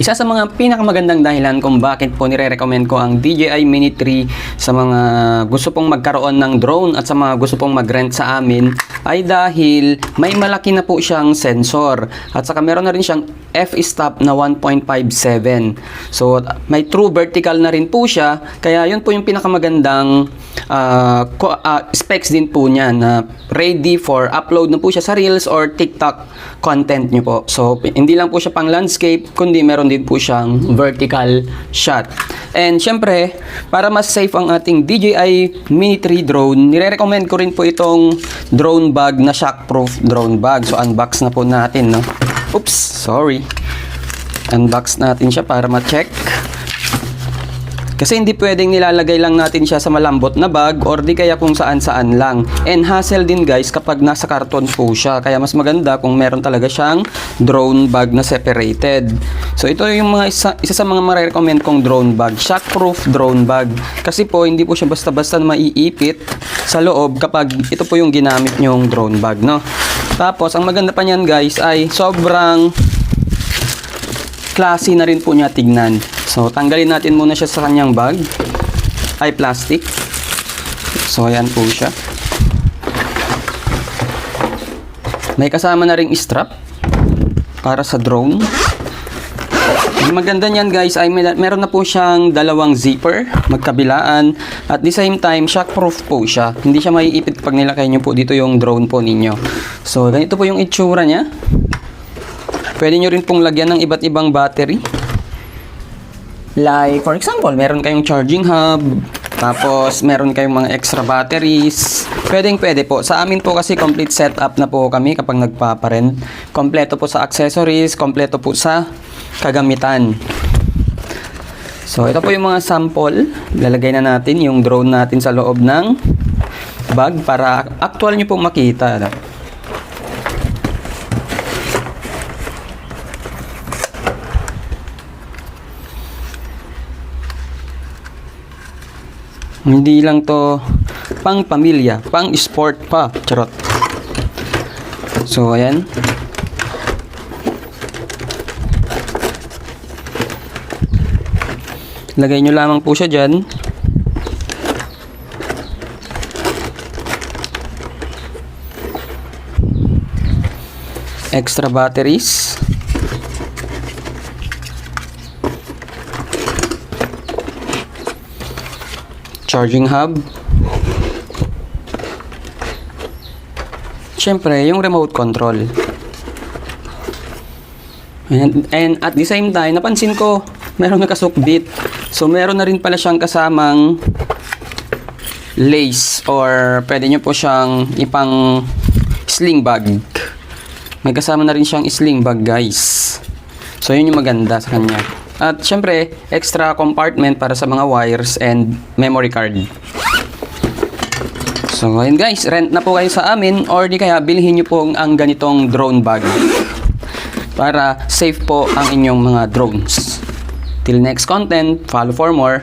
Isa sa mga pinakamagandang dahilan kung bakit po nire-recommend ko ang DJI Mini 3 sa mga gusto pong magkaroon ng drone at sa mga gusto pong mag-rent sa amin ay dahil may malaki na po siyang sensor at saka meron na rin siyang f-stop na 1.57. So may true vertical na rin po siya, kaya yun po yung pinakamagandang specs din po niya na ready for upload na po siya sa Reels or TikTok content nyo po. So hindi lang po siya pang landscape, kundi meron din po siyang vertical shot. And syempre, para mas safe ang ating DJI Mini 3 drone, nire-recommend ko rin po itong drone bag na shockproof drone bag. So unbox na po natin, no? Oops, sorry. Unbox natin siya para ma-check. Kasi hindi pwedeng nilalagay lang natin siya sa malambot na bag or di kaya kung saan-saan lang. And hassle din guys kapag nasa karton po siya. Kaya mas maganda kung meron talaga siyang drone bag na separated. So ito yung mga isa sa mga ma-recommend kong drone bag. Shockproof drone bag. Kasi po hindi po siya basta-basta maiipit sa loob kapag ito po yung ginamit nyong drone bag, no? Tapos ang maganda pa niyan guys ay sobrang classy na rin po niya tignan. So, tanggalin natin muna siya sa kanyang bag. Ay, plastic. So, ayan po siya. May kasama na ring strap para sa drone. Ang maganda niyan guys ay meron na po siyang dalawang zipper magkabilaan. At the same time, shockproof po siya. Hindi siya maiipit pag nilakay nyo po dito yung drone po ninyo. So, ganito po yung itsura niya. Pwede nyo rin pong lagyan ng iba't ibang battery. Like, for example, meron kayong charging hub, tapos meron kayong mga extra batteries. Pwede po. Sa amin po kasi complete setup na po kami kapag nagpaparent. Kompleto po sa accessories, kompleto po sa kagamitan. So, ito po yung mga sample. Lalagay na natin yung drone natin sa loob ng bag para actual nyo pong makita. Hindi lang to pang pamilya, pang sport pa, charot. So ayan. Lagay nyo lamang po siya dyan. Extra batteries. Charging hub. Siyempre, yung remote control. And at the same time, napansin ko, meron nakasukbit. So, meron na rin pala siyang kasamang lace or pwede nyo po siyang ipang sling bag. May kasama na rin siyang sling bag, guys. So, yun yung maganda sa kanya. At syempre, extra compartment para sa mga wires and memory card. So, ayun guys, rent na po kayo sa amin or di kaya bilhin nyo po ang ganitong drone bag para safe po ang inyong mga drones. Till next content, follow for more.